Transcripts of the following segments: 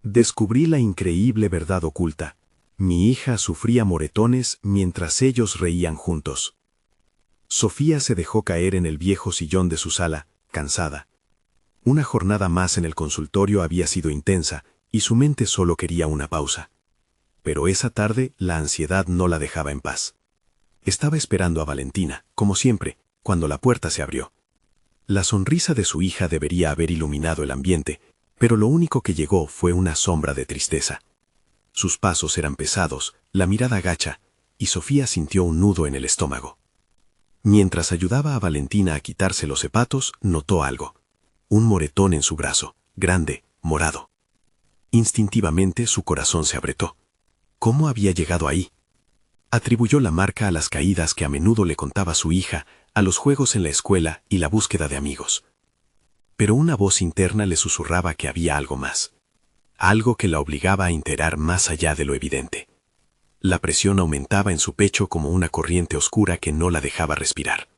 Descubrí la increíble verdad oculta. Mi hija sufría moretones mientras ellos reían juntos. Sofía se dejó caer en el viejo sillón de su sala, cansada. Una jornada más en el consultorio había sido intensa, y su mente solo quería una pausa. Pero esa tarde la ansiedad no la dejaba en paz. Estaba esperando a Valentina, como siempre, cuando la puerta se abrió. La sonrisa de su hija debería haber iluminado el ambiente, pero lo único que llegó fue una sombra de tristeza. Sus pasos eran pesados, la mirada gacha, y Sofía sintió un nudo en el estómago. Mientras ayudaba a Valentina a quitarse los zapatos, notó algo. Un moretón en su brazo, grande, morado. Instintivamente su corazón se apretó. ¿Cómo había llegado ahí? Atribuyó la marca a las caídas que a menudo le contaba su hija, a los juegos en la escuela y la búsqueda de amigos. Pero una voz interna le susurraba que había algo más. Algo que la obligaba a enterar más allá de lo evidente. La presión aumentaba en su pecho como una corriente oscura que no la dejaba respirar.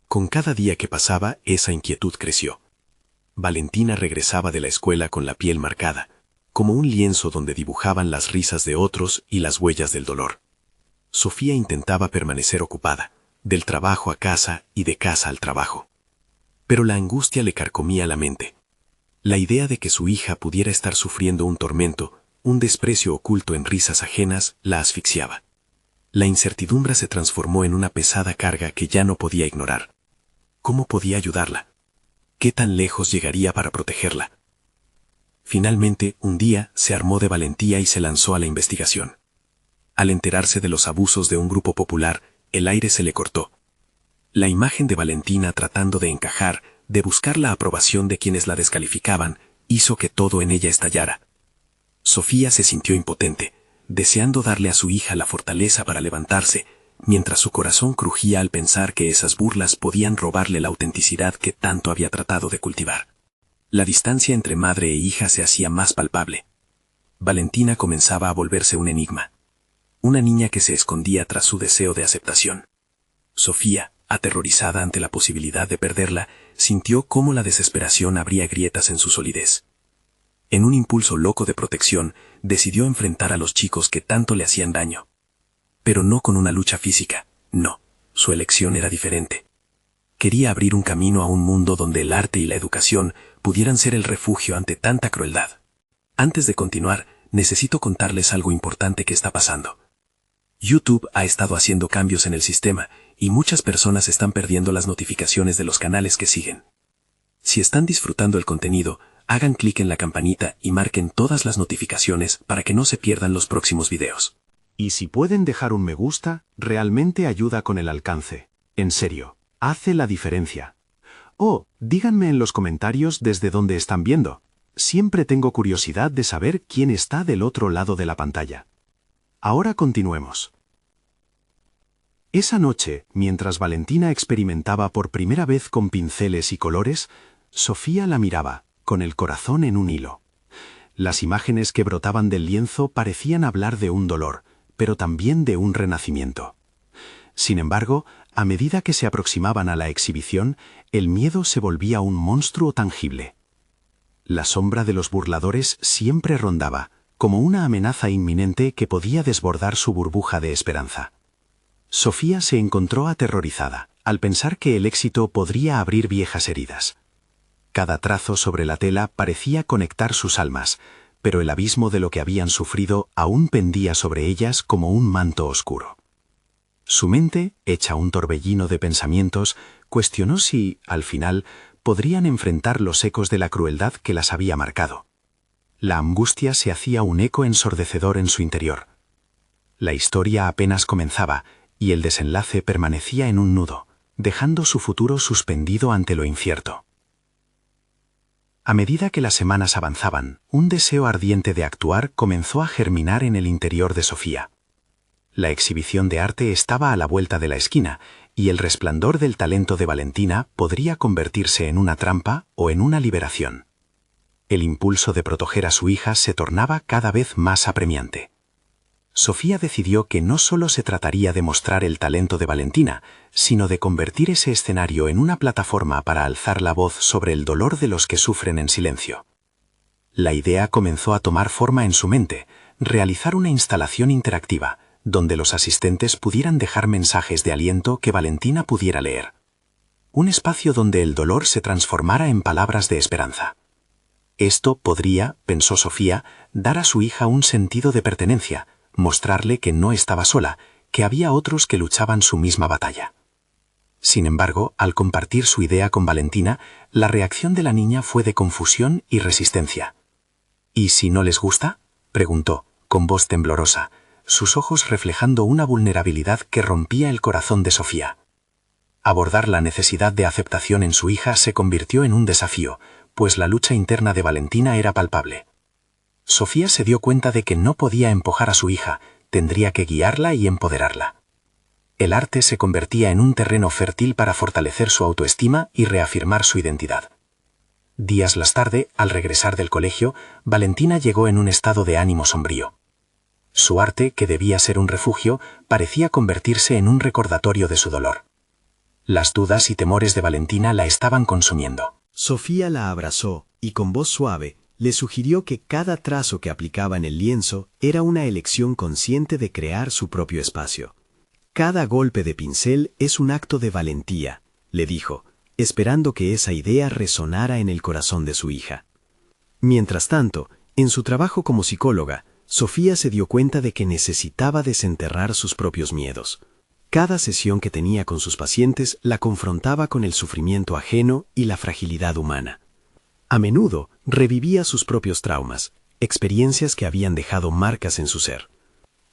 Con cada día que pasaba, esa inquietud creció. Valentina regresaba de la escuela con la piel marcada, como un lienzo donde dibujaban las risas de otros y las huellas del dolor. Sofía intentaba permanecer ocupada, del trabajo a casa y de casa al trabajo. Pero la angustia le carcomía la mente. La idea de que su hija pudiera estar sufriendo un tormento, un desprecio oculto en risas ajenas, la asfixiaba. La incertidumbre se transformó en una pesada carga que ya no podía ignorar. ¿Cómo podía ayudarla? ¿Qué tan lejos llegaría para protegerla? Finalmente, un día, se armó de valentía y se lanzó a la investigación. Al enterarse de los abusos de un grupo popular, el aire se le cortó. La imagen de Valentina tratando de encajar, de buscar la aprobación de quienes la descalificaban, hizo que todo en ella estallara. Sofía se sintió impotente, deseando darle a su hija la fortaleza para levantarse, mientras su corazón crujía al pensar que esas burlas podían robarle la autenticidad que tanto había tratado de cultivar. La distancia entre madre e hija se hacía más palpable. Valentina comenzaba a volverse un enigma. Una niña que se escondía tras su deseo de aceptación. Sofía, aterrorizada ante la posibilidad de perderla, sintió cómo la desesperación abría grietas en su solidez. En un impulso loco de protección, decidió enfrentar a los chicos que tanto le hacían daño. Pero no con una lucha física, no, su elección era diferente. Quería abrir un camino a un mundo donde el arte y la educación pudieran ser el refugio ante tanta crueldad. Antes de continuar, necesito contarles algo importante que está pasando. YouTube ha estado haciendo cambios en el sistema, y muchas personas están perdiendo las notificaciones de los canales que siguen. Si están disfrutando el contenido, hagan clic en la campanita y marquen todas las notificaciones para que no se pierdan los próximos videos. Y si pueden dejar un me gusta, realmente ayuda con el alcance. En serio, hace la diferencia. Oh, díganme en los comentarios desde dónde están viendo. Siempre tengo curiosidad de saber quién está del otro lado de la pantalla. Ahora continuemos. Esa noche, mientras Valentina experimentaba por primera vez con pinceles y colores, Sofía la miraba, con el corazón en un hilo. Las imágenes que brotaban del lienzo parecían hablar de un dolor, pero también de un renacimiento. Sin embargo, a medida que se aproximaban a la exhibición, el miedo se volvía un monstruo tangible. La sombra de los burladores siempre rondaba, como una amenaza inminente que podía desbordar su burbuja de esperanza. Sofía se encontró aterrorizada, al pensar que el éxito podría abrir viejas heridas. Cada trazo sobre la tela parecía conectar sus almas, pero el abismo de lo que habían sufrido aún pendía sobre ellas como un manto oscuro. Su mente, hecha un torbellino de pensamientos, cuestionó si, al final, podrían enfrentar los ecos de la crueldad que las había marcado. La angustia se hacía un eco ensordecedor en su interior. La historia apenas comenzaba, y el desenlace permanecía en un nudo, dejando su futuro suspendido ante lo incierto. A medida que las semanas avanzaban, un deseo ardiente de actuar comenzó a germinar en el interior de Sofía. La exhibición de arte estaba a la vuelta de la esquina, y el resplandor del talento de Valentina podría convertirse en una trampa o en una liberación. El impulso de proteger a su hija se tornaba cada vez más apremiante. Sofía decidió que no solo se trataría de mostrar el talento de Valentina, sino de convertir ese escenario en una plataforma para alzar la voz sobre el dolor de los que sufren en silencio. La idea comenzó a tomar forma en su mente, realizar una instalación interactiva, donde los asistentes pudieran dejar mensajes de aliento que Valentina pudiera leer. Un espacio donde el dolor se transformara en palabras de esperanza. Esto podría, pensó Sofía, dar a su hija un sentido de pertenencia, mostrarle que no estaba sola, que había otros que luchaban su misma batalla. Sin embargo, al compartir su idea con Valentina, la reacción de la niña fue de confusión y resistencia. ¿Y si no les gusta?, preguntó, con voz temblorosa, sus ojos reflejando una vulnerabilidad que rompía el corazón de Sofía. Abordar la necesidad de aceptación en su hija se convirtió en un desafío, pues la lucha interna de Valentina era palpable. Sofía se dio cuenta de que no podía empujar a su hija, tendría que guiarla y empoderarla. El arte se convertía en un terreno fértil para fortalecer su autoestima y reafirmar su identidad. Días más tarde, al regresar del colegio, Valentina llegó en un estado de ánimo sombrío. Su arte, que debía ser un refugio, parecía convertirse en un recordatorio de su dolor. Las dudas y temores de Valentina la estaban consumiendo. Sofía la abrazó y con voz suave le sugirió que cada trazo que aplicaba en el lienzo era una elección consciente de crear su propio espacio. Cada golpe de pincel es un acto de valentía, le dijo, esperando que esa idea resonara en el corazón de su hija. Mientras tanto, en su trabajo como psicóloga, Sofía se dio cuenta de que necesitaba desenterrar sus propios miedos. Cada sesión que tenía con sus pacientes la confrontaba con el sufrimiento ajeno y la fragilidad humana. A menudo revivía sus propios traumas, experiencias que habían dejado marcas en su ser.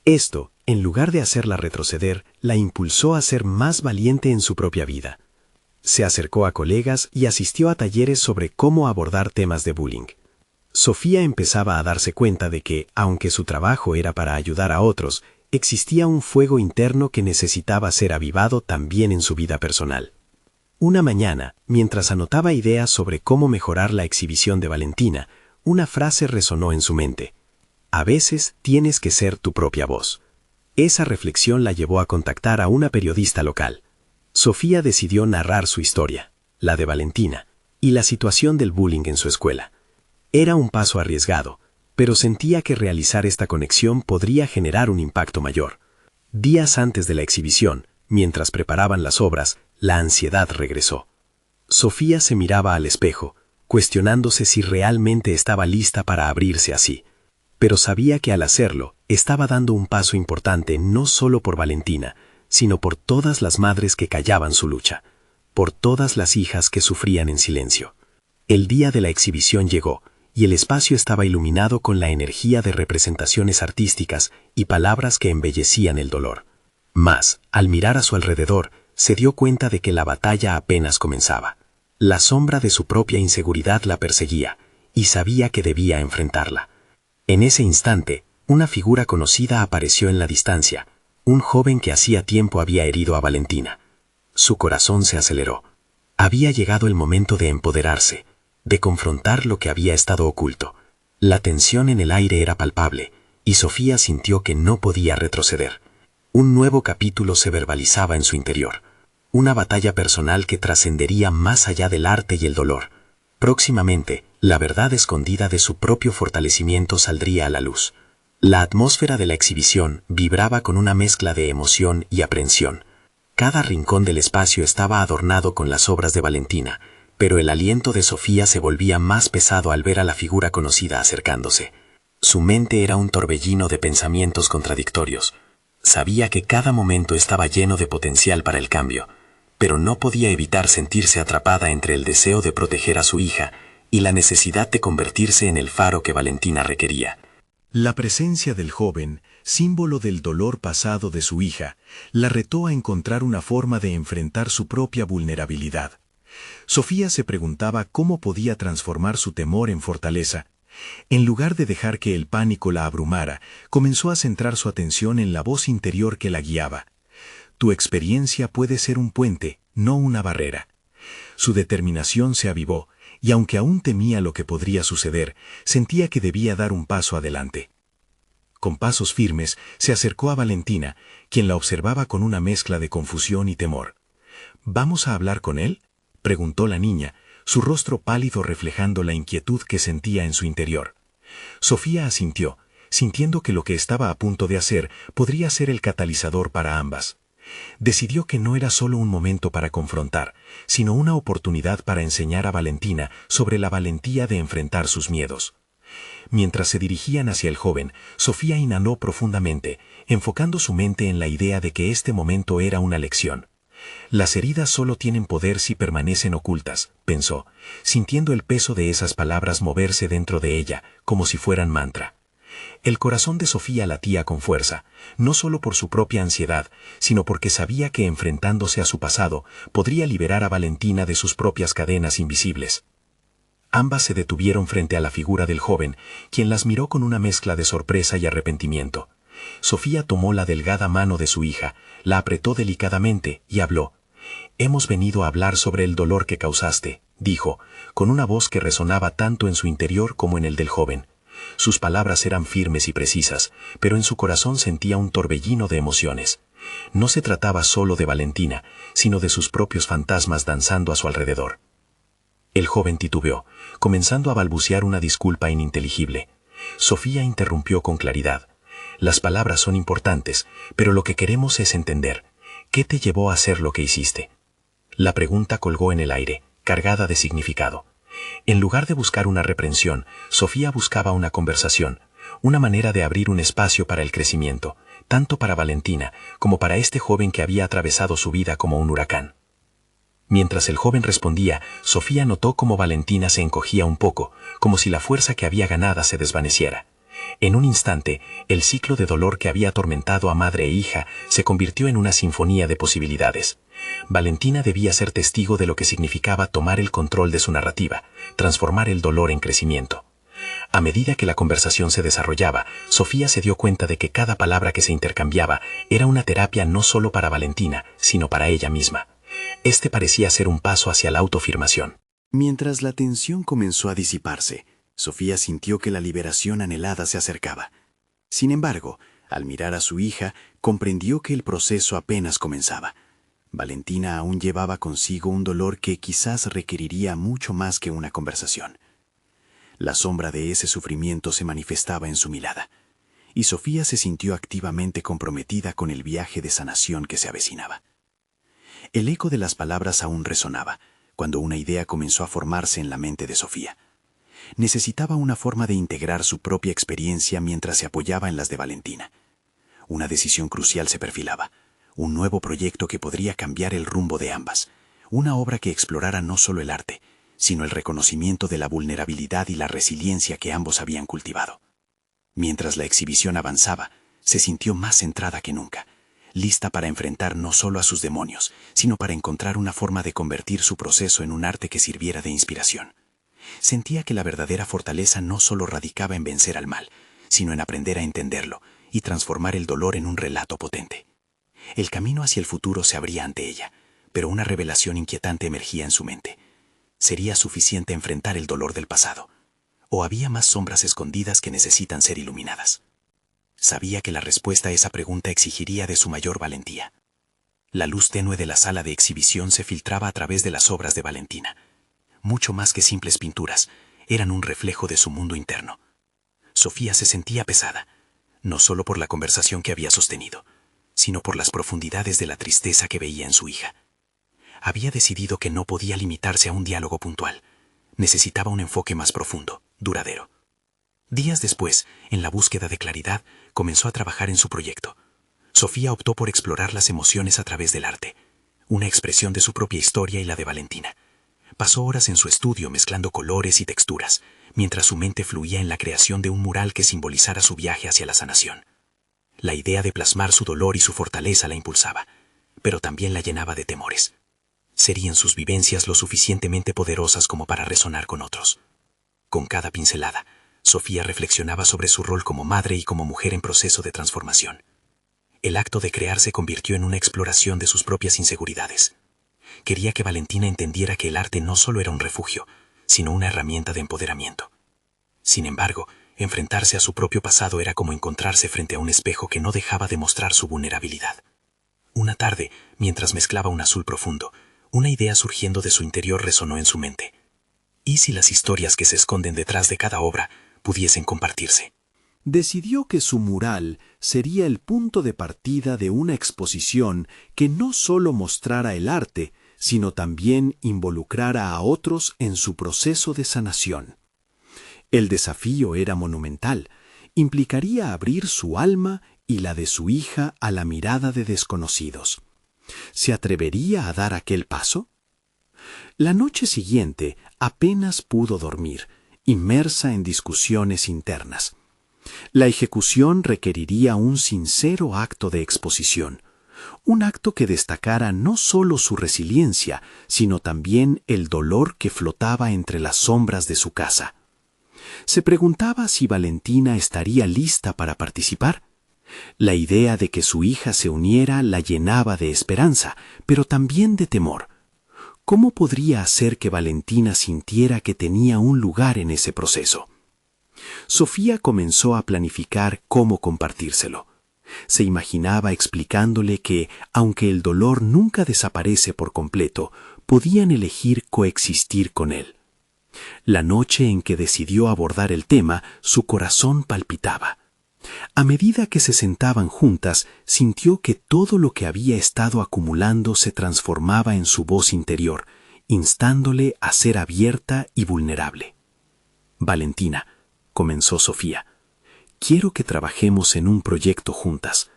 Esto, en lugar de hacerla retroceder, la impulsó a ser más valiente en su propia vida. Se acercó a colegas y asistió a talleres sobre cómo abordar temas de bullying. Sofía empezaba a darse cuenta de que, aunque su trabajo era para ayudar a otros, existía un fuego interno que necesitaba ser avivado también en su vida personal. Una mañana, mientras anotaba ideas sobre cómo mejorar la exhibición de Valentina, una frase resonó en su mente. A veces tienes que ser tu propia voz. Esa reflexión la llevó a contactar a una periodista local. Sofía decidió narrar su historia, la de Valentina, y la situación del bullying en su escuela. Era un paso arriesgado, pero sentía que realizar esta conexión podría generar un impacto mayor. Días antes de la exhibición, mientras preparaban las obras, la ansiedad regresó. Sofía se miraba al espejo, cuestionándose si realmente estaba lista para abrirse así. Pero sabía que al hacerlo, estaba dando un paso importante no solo por Valentina, sino por todas las madres que callaban su lucha, por todas las hijas que sufrían en silencio. El día de la exhibición llegó, y el espacio estaba iluminado con la energía de representaciones artísticas y palabras que embellecían el dolor. Mas, al mirar a su alrededor, se dio cuenta de que la batalla apenas comenzaba. La sombra de su propia inseguridad la perseguía, y sabía que debía enfrentarla. En ese instante, una figura conocida apareció en la distancia, un joven que hacía tiempo había herido a Valentina. Su corazón se aceleró. Había llegado el momento de empoderarse, de confrontar lo que había estado oculto. La tensión en el aire era palpable, y Sofía sintió que no podía retroceder. Un nuevo capítulo se verbalizaba en su interior. Una batalla personal que trascendería más allá del arte y el dolor. Próximamente, la verdad escondida de su propio fortalecimiento saldría a la luz. La atmósfera de la exhibición vibraba con una mezcla de emoción y aprensión. Cada rincón del espacio estaba adornado con las obras de Valentina, pero el aliento de Sofía se volvía más pesado al ver a la figura conocida acercándose. Su mente era un torbellino de pensamientos contradictorios. Sabía que cada momento estaba lleno de potencial para el cambio, pero no podía evitar sentirse atrapada entre el deseo de proteger a su hija y la necesidad de convertirse en el faro que Valentina requería. La presencia del joven, símbolo del dolor pasado de su hija, la retó a encontrar una forma de enfrentar su propia vulnerabilidad. Sofía se preguntaba cómo podía transformar su temor en fortaleza. En lugar de dejar que el pánico la abrumara, comenzó a centrar su atención en la voz interior que la guiaba. Tu experiencia puede ser un puente, no una barrera. Su determinación se avivó, y aunque aún temía lo que podría suceder, sentía que debía dar un paso adelante. Con pasos firmes, se acercó a Valentina, quien la observaba con una mezcla de confusión y temor. ¿Vamos a hablar con él?, preguntó la niña, su rostro pálido reflejando la inquietud que sentía en su interior. Sofía asintió, sintiendo que lo que estaba a punto de hacer podría ser el catalizador para ambas. Decidió que no era solo un momento para confrontar, sino una oportunidad para enseñar a Valentina sobre la valentía de enfrentar sus miedos. Mientras se dirigían hacia el joven, Sofía inhaló profundamente, enfocando su mente en la idea de que este momento era una lección. Las heridas solo tienen poder si permanecen ocultas, pensó, sintiendo el peso de esas palabras moverse dentro de ella, como si fueran mantra. El corazón de Sofía latía con fuerza, no solo por su propia ansiedad, sino porque sabía que enfrentándose a su pasado, podría liberar a Valentina de sus propias cadenas invisibles. Ambas se detuvieron frente a la figura del joven, quien las miró con una mezcla de sorpresa y arrepentimiento. Sofía tomó la delgada mano de su hija, la apretó delicadamente y habló. «Hemos venido a hablar sobre el dolor que causaste», dijo, con una voz que resonaba tanto en su interior como en el del joven. Sus palabras eran firmes y precisas, pero en su corazón sentía un torbellino de emociones. No se trataba solo de Valentina, sino de sus propios fantasmas danzando a su alrededor. El joven titubeó, comenzando a balbucear una disculpa ininteligible. Sofía interrumpió con claridad. «Las palabras son importantes, pero lo que queremos es entender. ¿Qué te llevó a hacer lo que hiciste?». La pregunta colgó en el aire, cargada de significado. En lugar de buscar una reprensión, Sofía buscaba una conversación, una manera de abrir un espacio para el crecimiento, tanto para Valentina como para este joven que había atravesado su vida como un huracán. Mientras el joven respondía, Sofía notó cómo Valentina se encogía un poco, como si la fuerza que había ganada se desvaneciera. En un instante, el ciclo de dolor que había atormentado a madre e hija se convirtió en una sinfonía de posibilidades. Valentina debía ser testigo de lo que significaba tomar el control de su narrativa, transformar el dolor en crecimiento. A medida que la conversación se desarrollaba, Sofía se dio cuenta de que cada palabra que se intercambiaba era una terapia no solo para Valentina, sino para ella misma. Este parecía ser un paso hacia la autoafirmación. Mientras la tensión comenzó a disiparse, Sofía sintió que la liberación anhelada se acercaba. Sin embargo, al mirar a su hija, comprendió que el proceso apenas comenzaba. Valentina aún llevaba consigo un dolor que quizás requeriría mucho más que una conversación. La sombra de ese sufrimiento se manifestaba en su mirada, y Sofía se sintió activamente comprometida con el viaje de sanación que se avecinaba. El eco de las palabras aún resonaba, cuando una idea comenzó a formarse en la mente de Sofía. Necesitaba una forma de integrar su propia experiencia mientras se apoyaba en las de Valentina. Una decisión crucial se perfilaba, un nuevo proyecto que podría cambiar el rumbo de ambas, una obra que explorara no solo el arte, sino el reconocimiento de la vulnerabilidad y la resiliencia que ambos habían cultivado. Mientras la exhibición avanzaba, se sintió más centrada que nunca, lista para enfrentar no solo a sus demonios, sino para encontrar una forma de convertir su proceso en un arte que sirviera de inspiración. Sentía que la verdadera fortaleza no solo radicaba en vencer al mal, sino en aprender a entenderlo y transformar el dolor en un relato potente. El camino hacia el futuro se abría ante ella, pero una revelación inquietante emergía en su mente. ¿Sería suficiente enfrentar el dolor del pasado? ¿O había más sombras escondidas que necesitan ser iluminadas? Sabía que la respuesta a esa pregunta exigiría de su mayor valentía. La luz tenue de la sala de exhibición se filtraba a través de las obras de Valentina. Mucho más que simples pinturas, eran un reflejo de su mundo interno. Sofía se sentía pesada, no solo por la conversación que había sostenido, sino por las profundidades de la tristeza que veía en su hija. Había decidido que no podía limitarse a un diálogo puntual. Necesitaba un enfoque más profundo, duradero. Días después, en la búsqueda de claridad, comenzó a trabajar en su proyecto. Sofía optó por explorar las emociones a través del arte, una expresión de su propia historia y la de Valentina. Pasó horas en su estudio mezclando colores y texturas, mientras su mente fluía en la creación de un mural que simbolizara su viaje hacia la sanación. La idea de plasmar su dolor y su fortaleza la impulsaba, pero también la llenaba de temores. ¿Serían sus vivencias lo suficientemente poderosas como para resonar con otros? Con cada pincelada, Sofía reflexionaba sobre su rol como madre y como mujer en proceso de transformación. El acto de crear se convirtió en una exploración de sus propias inseguridades. Quería que Valentina entendiera que el arte no solo era un refugio, sino una herramienta de empoderamiento. Sin embargo, enfrentarse a su propio pasado era como encontrarse frente a un espejo que no dejaba de mostrar su vulnerabilidad. Una tarde, mientras mezclaba un azul profundo, una idea surgiendo de su interior resonó en su mente. ¿Y si las historias que se esconden detrás de cada obra pudiesen compartirse. Decidió que su mural sería el punto de partida de una exposición que no solo mostrara el arte, sino también involucrara a otros en su proceso de sanación. El desafío era monumental, implicaría abrir su alma y la de su hija a la mirada de desconocidos. ¿Se atrevería a dar aquel paso? La noche siguiente apenas pudo dormir, inmersa en discusiones internas. La ejecución requeriría un sincero acto de exposición, un acto que destacara no solo su resiliencia, sino también el dolor que flotaba entre las sombras de su casa. Se preguntaba si Valentina estaría lista para participar. La idea de que su hija se uniera la llenaba de esperanza, pero también de temor. ¿Cómo podría hacer que Valentina sintiera que tenía un lugar en ese proceso? Sofía comenzó a planificar cómo compartírselo. Se imaginaba explicándole que, aunque el dolor nunca desaparece por completo, podían elegir coexistir con él. La noche en que decidió abordar el tema, su corazón palpitaba. A medida que se sentaban juntas, sintió que todo lo que había estado acumulando se transformaba en su voz interior, instándole a ser abierta y vulnerable. «Valentina», comenzó Sofía, «quiero que trabajemos en un proyecto juntas.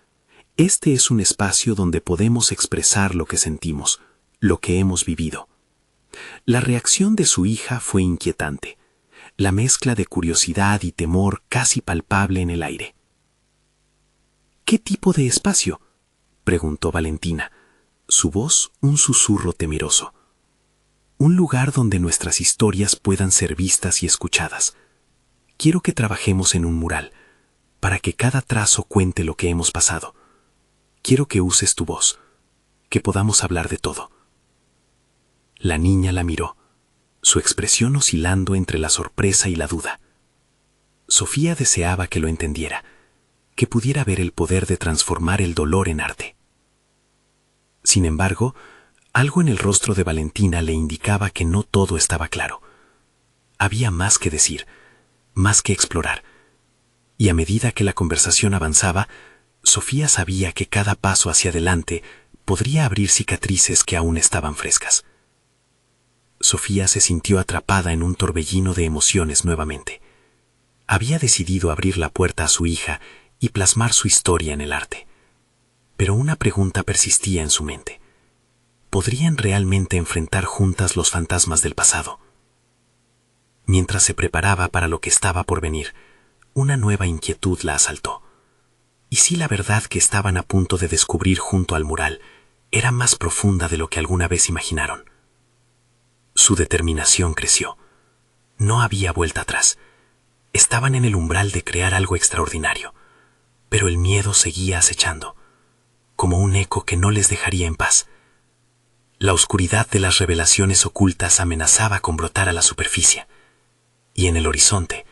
Este es un espacio donde podemos expresar lo que sentimos, lo que hemos vivido». La reacción de su hija fue inquietante, la mezcla de curiosidad y temor casi palpable en el aire. «¿Qué tipo de espacio?», preguntó Valentina, su voz un susurro temeroso. «Un lugar donde nuestras historias puedan ser vistas y escuchadas. Quiero que trabajemos en un mural, para que cada trazo cuente lo que hemos pasado. Quiero que uses tu voz, que podamos hablar de todo». La niña la miró, su expresión oscilando entre la sorpresa y la duda. Sofía deseaba que lo entendiera, que pudiera ver el poder de transformar el dolor en arte. Sin embargo, algo en el rostro de Valentina le indicaba que no todo estaba claro. Había más que decir, más que explorar. Y a medida que la conversación avanzaba, Sofía sabía que cada paso hacia adelante podría abrir cicatrices que aún estaban frescas. Sofía se sintió atrapada en un torbellino de emociones nuevamente. Había decidido abrir la puerta a su hija y plasmar su historia en el arte. Pero una pregunta persistía en su mente. ¿Podrían realmente enfrentar juntas los fantasmas del pasado? Mientras se preparaba para lo que estaba por venir, una nueva inquietud la asaltó. ¿Y si la verdad que estaban a punto de descubrir junto al mural era más profunda de lo que alguna vez imaginaron? Su determinación creció. No había vuelta atrás. Estaban en el umbral de crear algo extraordinario, pero el miedo seguía acechando, como un eco que no les dejaría en paz. La oscuridad de las revelaciones ocultas amenazaba con brotar a la superficie, y en el horizonte,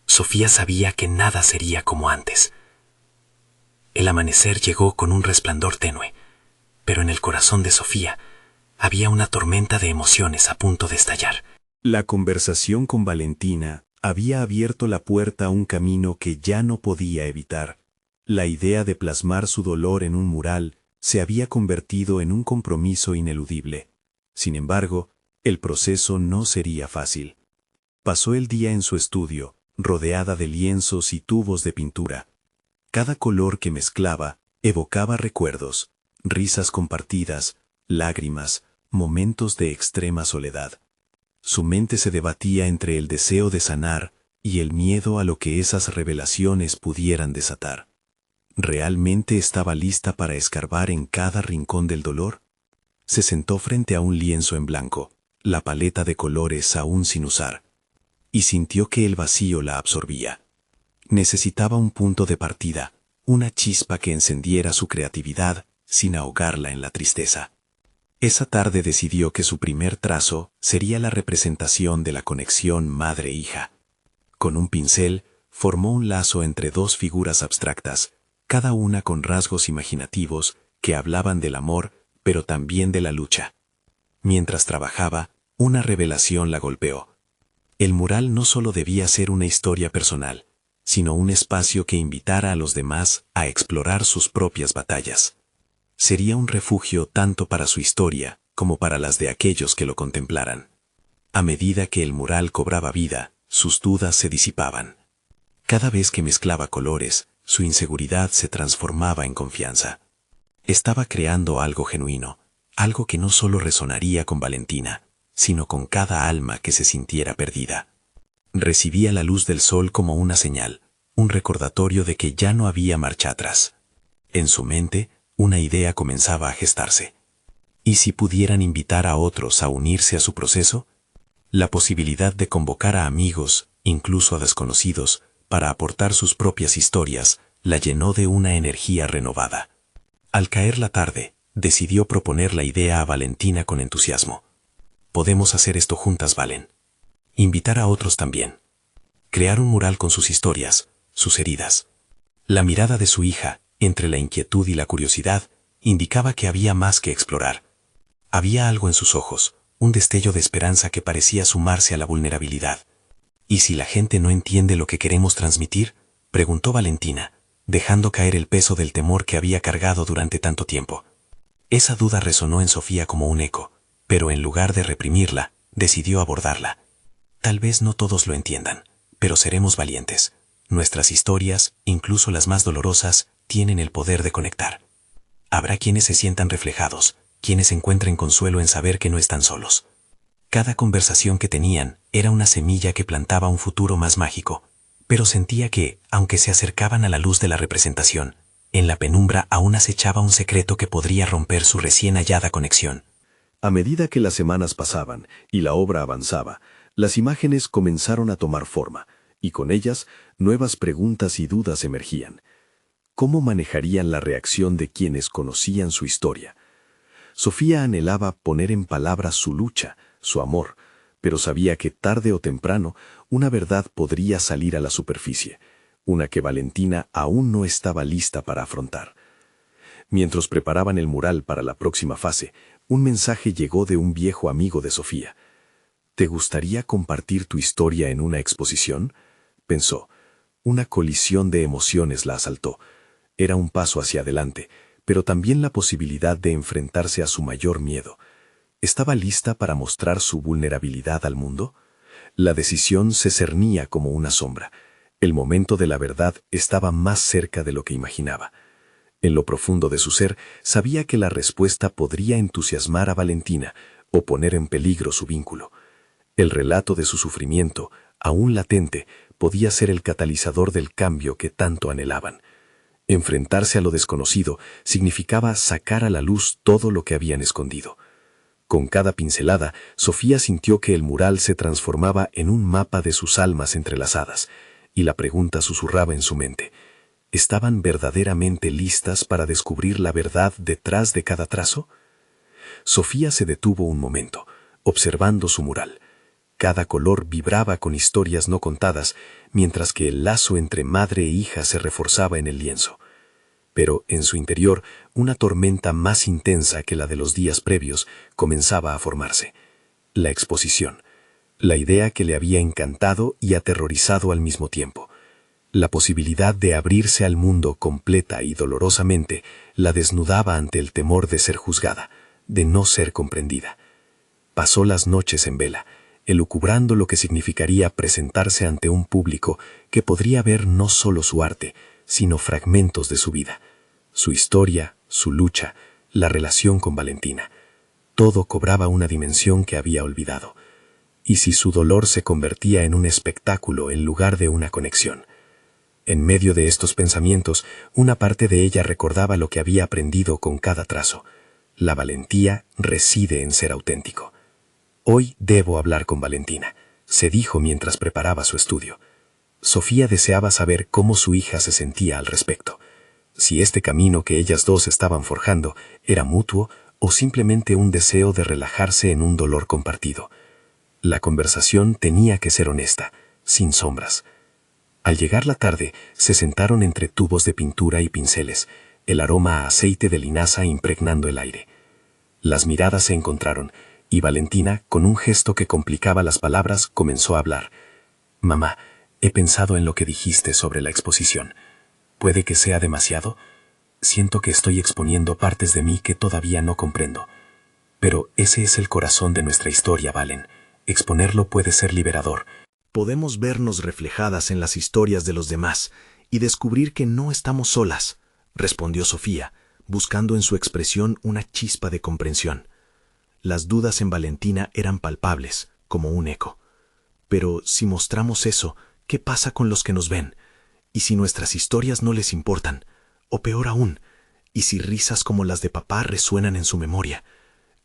Sofía sabía que nada sería como antes. El amanecer llegó con un resplandor tenue, pero en el corazón de Sofía había una tormenta de emociones a punto de estallar. La conversación con Valentina había abierto la puerta a un camino que ya no podía evitar. La idea de plasmar su dolor en un mural se había convertido en un compromiso ineludible. Sin embargo, el proceso no sería fácil. Pasó el día en su estudio, rodeada de lienzos y tubos de pintura. Cada color que mezclaba evocaba recuerdos, risas compartidas, lágrimas, momentos de extrema soledad. Su mente se debatía entre el deseo de sanar y el miedo a lo que esas revelaciones pudieran desatar. ¿Realmente estaba lista para escarbar en cada rincón del dolor? Se sentó frente a un lienzo en blanco, la paleta de colores aún sin usar, y sintió que el vacío la absorbía. Necesitaba un punto de partida, una chispa que encendiera su creatividad sin ahogarla en la tristeza. Esa tarde decidió que su primer trazo sería la representación de la conexión madre-hija. Con un pincel, formó un lazo entre dos figuras abstractas, cada una con rasgos imaginativos que hablaban del amor, pero también de la lucha. Mientras trabajaba, una revelación la golpeó. El mural no solo debía ser una historia personal, sino un espacio que invitara a los demás a explorar sus propias batallas. Sería un refugio tanto para su historia como para las de aquellos que lo contemplaran. A medida que el mural cobraba vida, sus dudas se disipaban. Cada vez que mezclaba colores, su inseguridad se transformaba en confianza. Estaba creando algo genuino, algo que no solo resonaría con Valentina, sino con cada alma que se sintiera perdida. Recibía la luz del sol como una señal, un recordatorio de que ya no había marcha atrás. En su mente, una idea comenzaba a gestarse. ¿Y si pudieran invitar a otros a unirse a su proceso? La posibilidad de convocar a amigos, incluso a desconocidos, para aportar sus propias historias, la llenó de una energía renovada. Al caer la tarde, decidió proponer la idea a Valentina con entusiasmo. Podemos hacer esto juntas, Valen. Invitar a otros también. Crear un mural con sus historias, sus heridas. La mirada de su hija, entre la inquietud y la curiosidad, indicaba que había más que explorar. Había algo en sus ojos, un destello de esperanza que parecía sumarse a la vulnerabilidad. ¿Y si la gente no entiende lo que queremos transmitir?, preguntó Valentina, dejando caer el peso del temor que había cargado durante tanto tiempo. Esa duda resonó en Sofía como un eco, pero en lugar de reprimirla, decidió abordarla. Tal vez no todos lo entiendan, pero seremos valientes. Nuestras historias, incluso las más dolorosas, tienen el poder de conectar. Habrá quienes se sientan reflejados, quienes encuentren consuelo en saber que no están solos. Cada conversación que tenían era una semilla que plantaba un futuro más mágico, pero sentía que, aunque se acercaban a la luz de la representación, en la penumbra aún acechaba un secreto que podría romper su recién hallada conexión. A medida que las semanas pasaban y la obra avanzaba, las imágenes comenzaron a tomar forma, y con ellas nuevas preguntas y dudas emergían. ¿Cómo manejarían la reacción de quienes conocían su historia? Sofía anhelaba poner en palabras su lucha, su amor, pero sabía que tarde o temprano una verdad podría salir a la superficie, una que Valentina aún no estaba lista para afrontar. Mientras preparaban el mural para la próxima fase, un mensaje llegó de un viejo amigo de Sofía. ¿Te gustaría compartir tu historia en una exposición?, pensó. Una colisión de emociones la asaltó. Era un paso hacia adelante, pero también la posibilidad de enfrentarse a su mayor miedo. ¿Estaba lista para mostrar su vulnerabilidad al mundo? La decisión se cernía como una sombra. El momento de la verdad estaba más cerca de lo que imaginaba. En lo profundo de su ser, sabía que la respuesta podría entusiasmar a Valentina o poner en peligro su vínculo. El relato de su sufrimiento, aún latente, podía ser el catalizador del cambio que tanto anhelaban. Enfrentarse a lo desconocido significaba sacar a la luz todo lo que habían escondido. Con cada pincelada, Sofía sintió que el mural se transformaba en un mapa de sus almas entrelazadas, y la pregunta susurraba en su mente: ¿estaban verdaderamente listas para descubrir la verdad detrás de cada trazo? Sofía se detuvo un momento, observando su mural. Cada color vibraba con historias no contadas, mientras que el lazo entre madre e hija se reforzaba en el lienzo. Pero en su interior, una tormenta más intensa que la de los días previos comenzaba a formarse. La exposición. La idea que le había encantado y aterrorizado al mismo tiempo. La posibilidad de abrirse al mundo completa y dolorosamente la desnudaba ante el temor de ser juzgada, de no ser comprendida. Pasó las noches en vela, elucubrando lo que significaría presentarse ante un público que podría ver no solo su arte, sino fragmentos de su vida, su historia, su lucha, la relación con Valentina. Todo cobraba una dimensión que había olvidado. ¿Y si su dolor se convertía en un espectáculo en lugar de una conexión? En medio de estos pensamientos, una parte de ella recordaba lo que había aprendido con cada trazo. La valentía reside en ser auténtico. Hoy debo hablar con Valentina, se dijo mientras preparaba su estudio. Sofía deseaba saber cómo su hija se sentía al respecto. Si este camino que ellas dos estaban forjando era mutuo o simplemente un deseo de relajarse en un dolor compartido. La conversación tenía que ser honesta, sin sombras. Al llegar la tarde, se sentaron entre tubos de pintura y pinceles, el aroma a aceite de linaza impregnando el aire. Las miradas se encontraron, Y Valentina, con un gesto que complicaba las palabras, comenzó a hablar. Mamá, he pensado en lo que dijiste sobre la exposición. ¿Puede que sea demasiado? Siento que estoy exponiendo partes de mí que todavía no comprendo. Pero ese es el corazón de nuestra historia, Valen. Exponerlo puede ser liberador. Podemos vernos reflejadas en las historias de los demás y descubrir que no estamos solas, respondió Sofía, buscando en su expresión una chispa de comprensión. Las dudas en Valentina eran palpables, como un eco. Pero si mostramos eso, ¿qué pasa con los que nos ven? ¿Y si nuestras historias no les importan? O peor aún, ¿y si risas como las de papá resuenan en su memoria?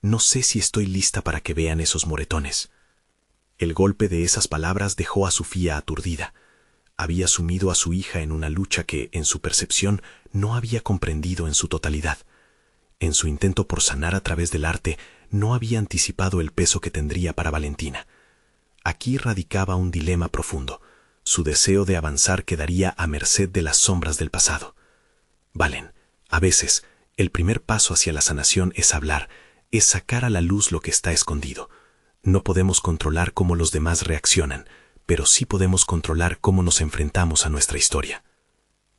No sé si estoy lista para que vean esos moretones. El golpe de esas palabras dejó a Sofía aturdida. Había sumido a su hija en una lucha que, en su percepción, no había comprendido en su totalidad. En su intento por sanar a través del arte, no había anticipado el peso que tendría para Valentina. Aquí radicaba un dilema profundo. Su deseo de avanzar quedaría a merced de las sombras del pasado. Valen, a veces, el primer paso hacia la sanación es hablar, es sacar a la luz lo que está escondido. No podemos controlar cómo los demás reaccionan, pero sí podemos controlar cómo nos enfrentamos a nuestra historia.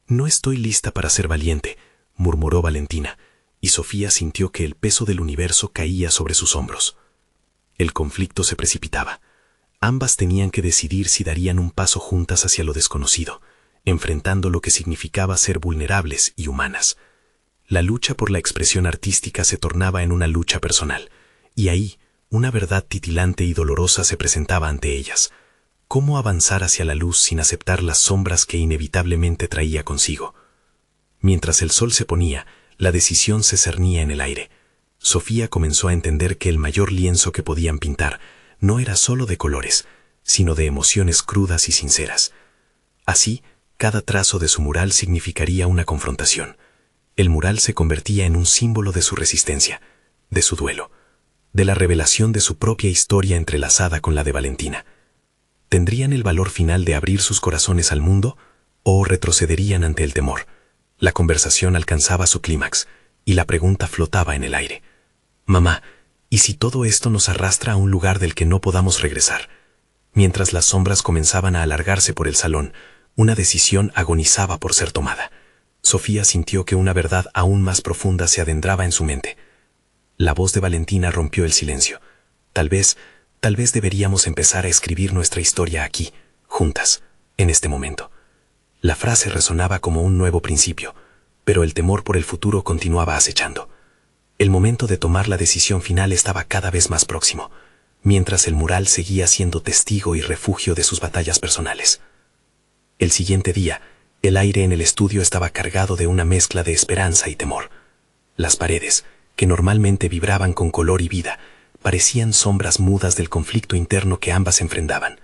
No estoy lista para ser valiente, murmuró Valentina, y Sofía sintió que el peso del universo caía sobre sus hombros. El conflicto se precipitaba. Ambas tenían que decidir si darían un paso juntas hacia lo desconocido, enfrentando lo que significaba ser vulnerables y humanas. La lucha por la expresión artística se tornaba en una lucha personal, y ahí una verdad titilante y dolorosa se presentaba ante ellas. ¿Cómo avanzar hacia la luz sin aceptar las sombras que inevitablemente traía consigo? Mientras el sol se ponía, la decisión se cernía en el aire. Sofía comenzó a entender que el mayor lienzo que podían pintar no era solo de colores, sino de emociones crudas y sinceras. Así, cada trazo de su mural significaría una confrontación. El mural se convertía en un símbolo de su resistencia, de su duelo, de la revelación de su propia historia entrelazada con la de Valentina. ¿Tendrían el valor final de abrir sus corazones al mundo o retrocederían ante el temor? La conversación alcanzaba su clímax y la pregunta flotaba en el aire. Mamá, ¿y si todo esto nos arrastra a un lugar del que no podamos regresar? Mientras las sombras comenzaban a alargarse por el salón, una decisión agonizaba por ser tomada. Sofía sintió que una verdad aún más profunda se adentraba en su mente. La voz de Valentina rompió el silencio. Tal vez deberíamos empezar a escribir nuestra historia aquí, juntas, en este momento. La frase resonaba como un nuevo principio, pero el temor por el futuro continuaba acechando. El momento de tomar la decisión final estaba cada vez más próximo, mientras el mural seguía siendo testigo y refugio de sus batallas personales. El siguiente día, el aire en el estudio estaba cargado de una mezcla de esperanza y temor. Las paredes, que normalmente vibraban con color y vida, parecían sombras mudas del conflicto interno que ambas enfrentaban.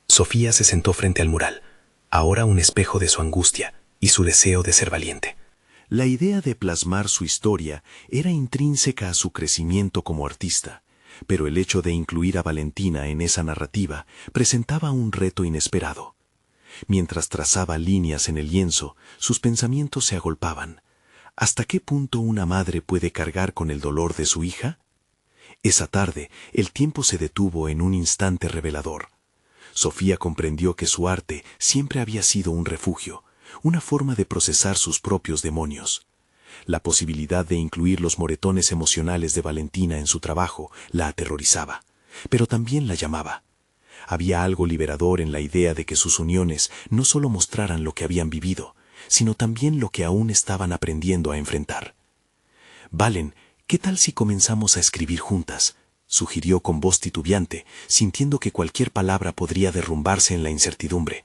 Sofía se sentó frente al mural, ahora un espejo de su angustia y su deseo de ser valiente. La idea de plasmar su historia era intrínseca a su crecimiento como artista, pero el hecho de incluir a Valentina en esa narrativa presentaba un reto inesperado. Mientras trazaba líneas en el lienzo, sus pensamientos se agolpaban. ¿Hasta qué punto una madre puede cargar con el dolor de su hija? Esa tarde, el tiempo se detuvo en un instante revelador. Sofía comprendió que su arte siempre había sido un refugio, una forma de procesar sus propios demonios. La posibilidad de incluir los moretones emocionales de Valentina en su trabajo la aterrorizaba, pero también la llamaba. Había algo liberador en la idea de que sus uniones no solo mostraran lo que habían vivido, sino también lo que aún estaban aprendiendo a enfrentar. Valen, ¿qué tal si comenzamos a escribir juntas?, sugirió con voz titubeante, sintiendo que cualquier palabra podría derrumbarse en la incertidumbre.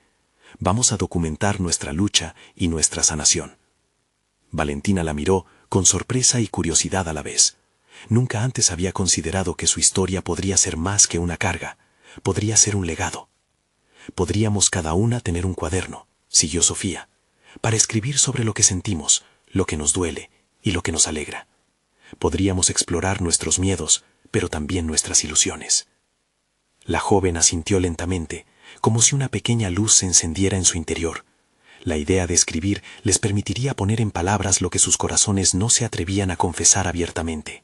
Vamos a documentar nuestra lucha y nuestra sanación. Valentina la miró con sorpresa y curiosidad a la vez. Nunca antes había considerado que su historia podría ser más que una carga, podría ser un legado. Podríamos cada una tener un cuaderno, siguió Sofía, para escribir sobre lo que sentimos, lo que nos duele y lo que nos alegra. Podríamos explorar nuestros miedos, pero también nuestras ilusiones. La joven asintió lentamente, como si una pequeña luz se encendiera en su interior. La idea de escribir les permitiría poner en palabras lo que sus corazones no se atrevían a confesar abiertamente.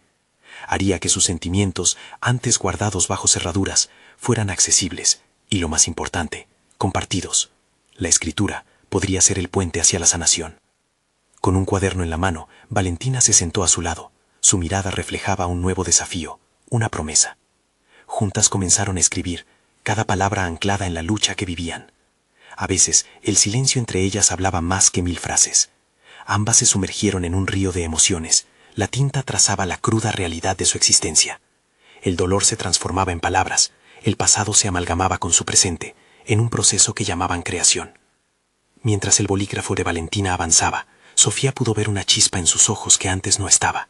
Haría que sus sentimientos, antes guardados bajo cerraduras, fueran accesibles y, lo más importante, compartidos. La escritura podría ser el puente hacia la sanación. Con un cuaderno en la mano, Valentina se sentó a su lado. Su mirada reflejaba un nuevo desafío, una promesa. Juntas comenzaron a escribir, cada palabra anclada en la lucha que vivían. A veces, el silencio entre ellas hablaba más que 1000 frases. Ambas se sumergieron en un río de emociones. La tinta trazaba la cruda realidad de su existencia. El dolor se transformaba en palabras, el pasado se amalgamaba con su presente, en un proceso que llamaban creación. Mientras el bolígrafo de Valentina avanzaba, Sofía pudo ver una chispa en sus ojos que antes no estaba.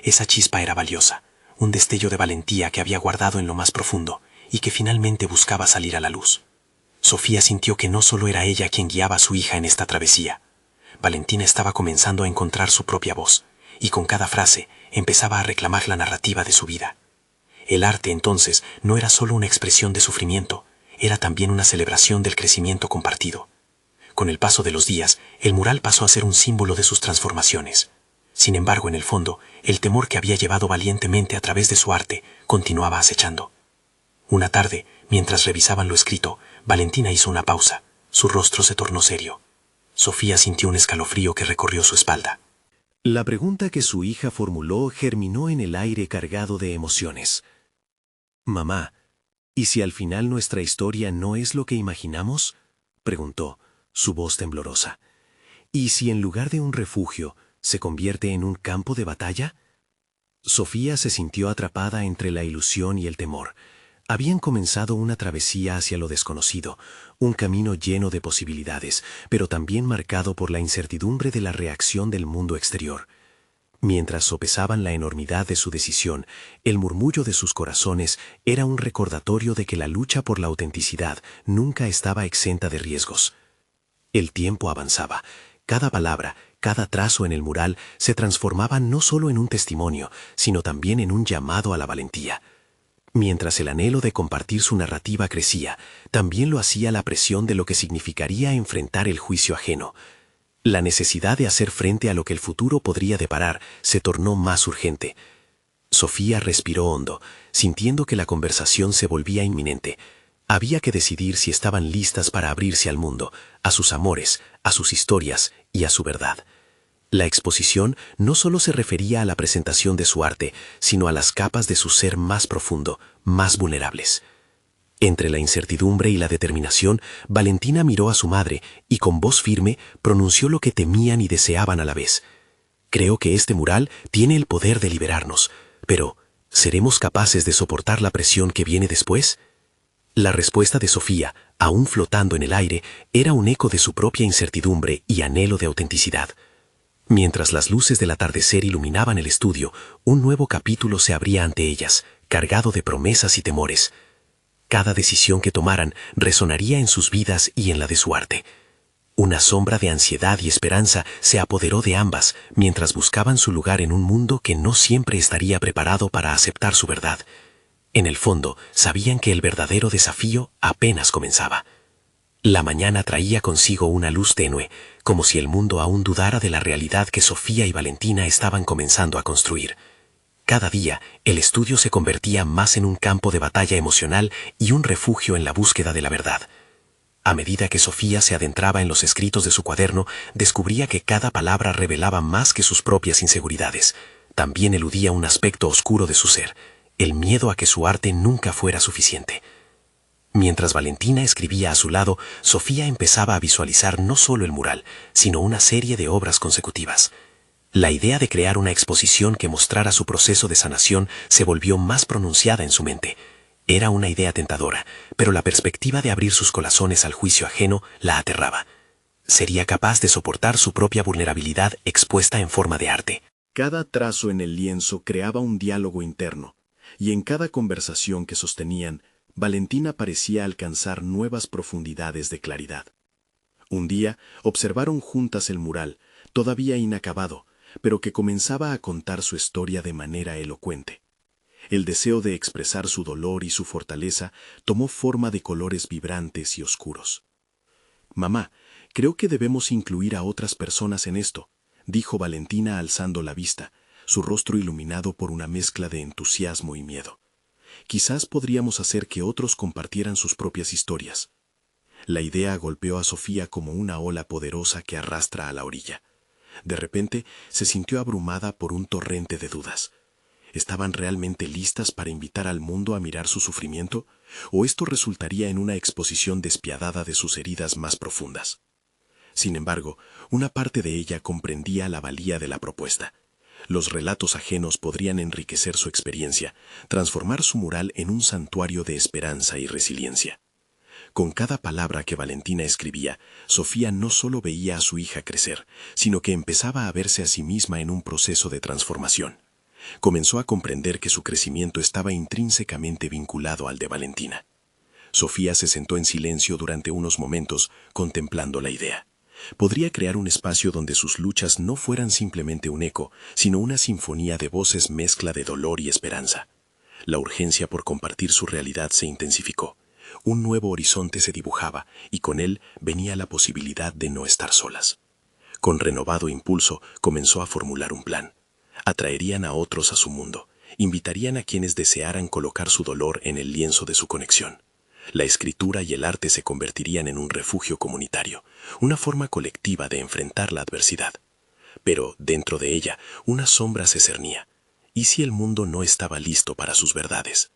Esa chispa era valiosa, un destello de valentía que había guardado en lo más profundo y que finalmente buscaba salir a la luz. Sofía sintió que no solo era ella quien guiaba a su hija en esta travesía. Valentina estaba comenzando a encontrar su propia voz, y con cada frase empezaba a reclamar la narrativa de su vida. El arte entonces no era solo una expresión de sufrimiento, era también una celebración del crecimiento compartido. Con el paso de los días, el mural pasó a ser un símbolo de sus transformaciones. Sin embargo, en el fondo, el temor que había llevado valientemente a través de su arte continuaba acechando. Una tarde, mientras revisaban lo escrito, Valentina hizo una pausa. Su rostro se tornó serio. Sofía sintió un escalofrío que recorrió su espalda. La pregunta que su hija formuló germinó en el aire cargado de emociones. «Mamá, ¿y si al final nuestra historia no es lo que imaginamos?», preguntó, su voz temblorosa. «¿Y si en lugar de un refugio se convierte en un campo de batalla?». Sofía se sintió atrapada entre la ilusión y el temor. Habían comenzado una travesía hacia lo desconocido, un camino lleno de posibilidades, pero también marcado por la incertidumbre de la reacción del mundo exterior. Mientras sopesaban la enormidad de su decisión, el murmullo de sus corazones era un recordatorio de que la lucha por la autenticidad nunca estaba exenta de riesgos. El tiempo avanzaba. Cada palabra, cada trazo en el mural se transformaba no solo en un testimonio, sino también en un llamado a la valentía. Mientras el anhelo de compartir su narrativa crecía, también lo hacía la presión de lo que significaría enfrentar el juicio ajeno. La necesidad de hacer frente a lo que el futuro podría deparar se tornó más urgente. Sofía respiró hondo, sintiendo que la conversación se volvía inminente. Había que decidir si estaban listas para abrirse al mundo, a sus amores, a sus historias y a su verdad. La exposición no solo se refería a la presentación de su arte, sino a las capas de su ser más profundo, más vulnerables. Entre la incertidumbre y la determinación, Valentina miró a su madre y con voz firme pronunció lo que temían y deseaban a la vez. «Creo que este mural tiene el poder de liberarnos, pero ¿seremos capaces de soportar la presión que viene después?». La respuesta de Sofía, aún flotando en el aire, era un eco de su propia incertidumbre y anhelo de autenticidad. Mientras las luces del atardecer iluminaban el estudio, un nuevo capítulo se abría ante ellas, cargado de promesas y temores. Cada decisión que tomaran resonaría en sus vidas y en la de su arte. Una sombra de ansiedad y esperanza se apoderó de ambas mientras buscaban su lugar en un mundo que no siempre estaría preparado para aceptar su verdad. En el fondo, sabían que el verdadero desafío apenas comenzaba. La mañana traía consigo una luz tenue, como si el mundo aún dudara de la realidad que Sofía y Valentina estaban comenzando a construir. Cada día, el estudio se convertía más en un campo de batalla emocional y un refugio en la búsqueda de la verdad. A medida que Sofía se adentraba en los escritos de su cuaderno, descubría que cada palabra revelaba más que sus propias inseguridades. También eludía un aspecto oscuro de su ser, el miedo a que su arte nunca fuera suficiente. Mientras Valentina escribía a su lado, Sofía empezaba a visualizar no solo el mural, sino una serie de obras consecutivas. La idea de crear una exposición que mostrara su proceso de sanación se volvió más pronunciada en su mente. Era una idea tentadora, pero la perspectiva de abrir sus corazones al juicio ajeno la aterraba. ¿Sería capaz de soportar su propia vulnerabilidad expuesta en forma de arte? Cada trazo en el lienzo creaba un diálogo interno, y en cada conversación que sostenían, Valentina parecía alcanzar nuevas profundidades de claridad. Un día observaron juntas el mural, todavía inacabado, pero que comenzaba a contar su historia de manera elocuente. El deseo de expresar su dolor y su fortaleza tomó forma de colores vibrantes y oscuros. «Mamá, creo que debemos incluir a otras personas en esto», dijo Valentina alzando la vista. su rostro iluminado por una mezcla de entusiasmo y miedo. Quizás podríamos hacer que otros compartieran sus propias historias. La idea golpeó a Sofía como una ola poderosa que arrastra a la orilla. De repente se sintió abrumada por un torrente de dudas. ¿Estaban realmente listas para invitar al mundo a mirar su sufrimiento? ¿O esto resultaría en una exposición despiadada de sus heridas más profundas? Sin embargo, una parte de ella comprendía la valía de la propuesta. Los relatos ajenos podrían enriquecer su experiencia, transformar su mural en un santuario de esperanza y resiliencia. Con cada palabra que Valentina escribía, Sofía no solo veía a su hija crecer, sino que empezaba a verse a sí misma en un proceso de transformación. Comenzó a comprender que su crecimiento estaba intrínsecamente vinculado al de Valentina. Sofía se sentó en silencio durante unos momentos, contemplando la idea. Podría crear un espacio donde sus luchas no fueran simplemente un eco, sino una sinfonía de voces mezcla de dolor y esperanza. La urgencia por compartir su realidad se intensificó. Un nuevo horizonte se dibujaba y con él venía la posibilidad de no estar solas. Con renovado impulso comenzó a formular un plan. Atraerían a otros a su mundo, invitarían a quienes desearan colocar su dolor en el lienzo de su conexión. La escritura y el arte se convertirían en un refugio comunitario, una forma colectiva de enfrentar la adversidad. Pero dentro de ella una sombra se cernía. ¿Y si el mundo no estaba listo para sus verdades?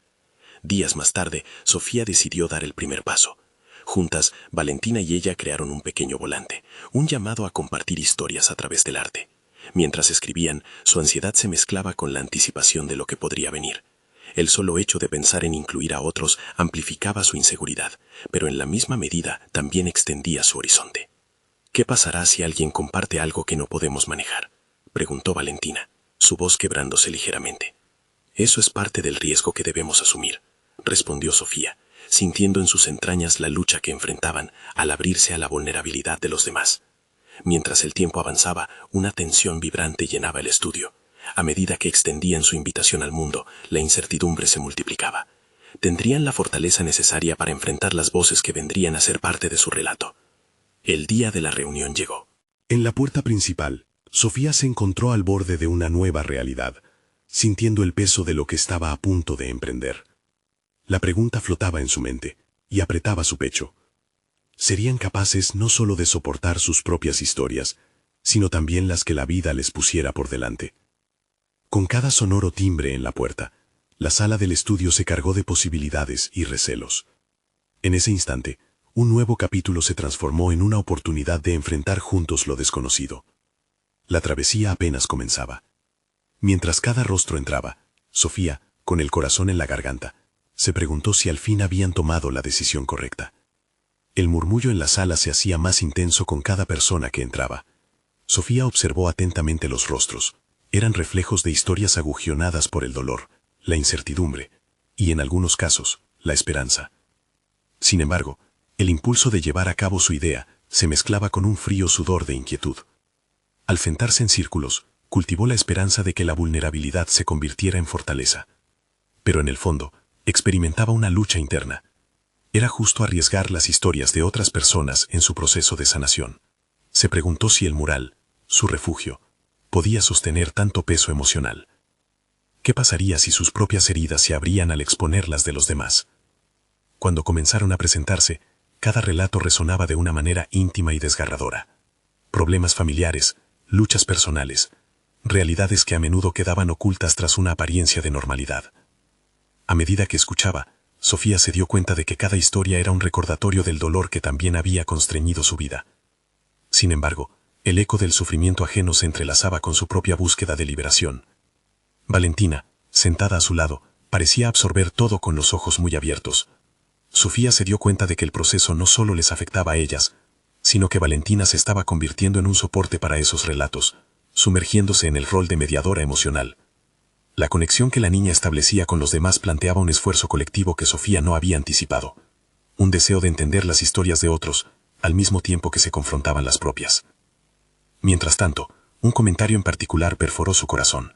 Días más tarde, Sofía decidió dar el primer paso. Juntas, Valentina y ella crearon un pequeño volante, un llamado a compartir historias a través del arte. Mientras escribían, su ansiedad se mezclaba con la anticipación de lo que podría venir. El solo hecho de pensar en incluir a otros amplificaba su inseguridad, pero en la misma medida también extendía su horizonte. ¿Qué pasará si alguien comparte algo que no podemos manejar?, preguntó Valentina, su voz quebrándose ligeramente. Eso es parte del riesgo que debemos asumir, respondió Sofía, sintiendo en sus entrañas la lucha que enfrentaban al abrirse a la vulnerabilidad de los demás. Mientras el tiempo avanzaba, una tensión vibrante llenaba el estudio. A medida que extendían su invitación al mundo, la incertidumbre se multiplicaba. ¿Tendrían la fortaleza necesaria para enfrentar las voces que vendrían a ser parte de su relato? El día de la reunión llegó. En la puerta principal, Sofía se encontró al borde de una nueva realidad, sintiendo el peso de lo que estaba a punto de emprender. La pregunta flotaba en su mente y apretaba su pecho. ¿Serían capaces no solo de soportar sus propias historias, sino también las que la vida les pusiera por delante? Con cada sonoro timbre en la puerta, la sala del estudio se cargó de posibilidades y recelos. En ese instante, un nuevo capítulo se transformó en una oportunidad de enfrentar juntos lo desconocido. La travesía apenas comenzaba. Mientras cada rostro entraba, Sofía, con el corazón en la garganta, se preguntó si al fin habían tomado la decisión correcta. El murmullo en la sala se hacía más intenso con cada persona que entraba. Sofía observó atentamente los rostros. Eran reflejos de historias agujeonadas por el dolor, la incertidumbre y, en algunos casos, la esperanza. Sin embargo, el impulso de llevar a cabo su idea se mezclaba con un frío sudor de inquietud. Al sentarse en círculos, cultivó la esperanza de que la vulnerabilidad se convirtiera en fortaleza. Pero en el fondo, experimentaba una lucha interna. Era justo arriesgar las historias de otras personas en su proceso de sanación. Se preguntó si el mural, su refugio, podía sostener tanto peso emocional. ¿Qué pasaría si sus propias heridas se abrían al exponer las de los demás? Cuando comenzaron a presentarse, cada relato resonaba de una manera íntima y desgarradora. Problemas familiares, luchas personales, realidades que a menudo quedaban ocultas tras una apariencia de normalidad. A medida que escuchaba, Sofía se dio cuenta de que cada historia era un recordatorio del dolor que también había constreñido su vida. Sin embargo, el eco del sufrimiento ajeno se entrelazaba con su propia búsqueda de liberación. Valentina, sentada a su lado, parecía absorber todo con los ojos muy abiertos. Sofía se dio cuenta de que el proceso no solo les afectaba a ellas, sino que Valentina se estaba convirtiendo en un soporte para esos relatos, sumergiéndose en el rol de mediadora emocional. La conexión que la niña establecía con los demás planteaba un esfuerzo colectivo que Sofía no había anticipado. Un deseo de entender las historias de otros, al mismo tiempo que se confrontaban las propias. Mientras tanto, un comentario en particular perforó su corazón.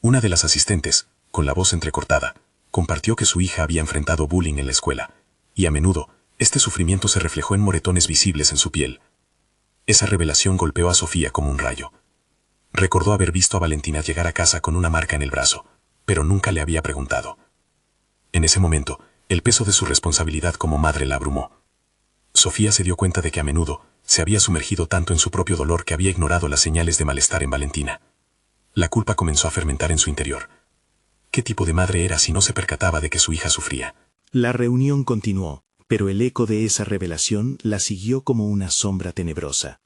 Una de las asistentes, con la voz entrecortada, compartió que su hija había enfrentado bullying en la escuela, y a menudo, este sufrimiento se reflejó en moretones visibles en su piel. Esa revelación golpeó a Sofía como un rayo. Recordó haber visto a Valentina llegar a casa con una marca en el brazo, pero nunca le había preguntado. En ese momento, el peso de su responsabilidad como madre la abrumó. Sofía se dio cuenta de que a menudo se había sumergido tanto en su propio dolor que había ignorado las señales de malestar en Valentina. La culpa comenzó a fermentar en su interior. ¿Qué tipo de madre era si no se percataba de que su hija sufría? La reunión continuó, pero el eco de esa revelación la siguió como una sombra tenebrosa.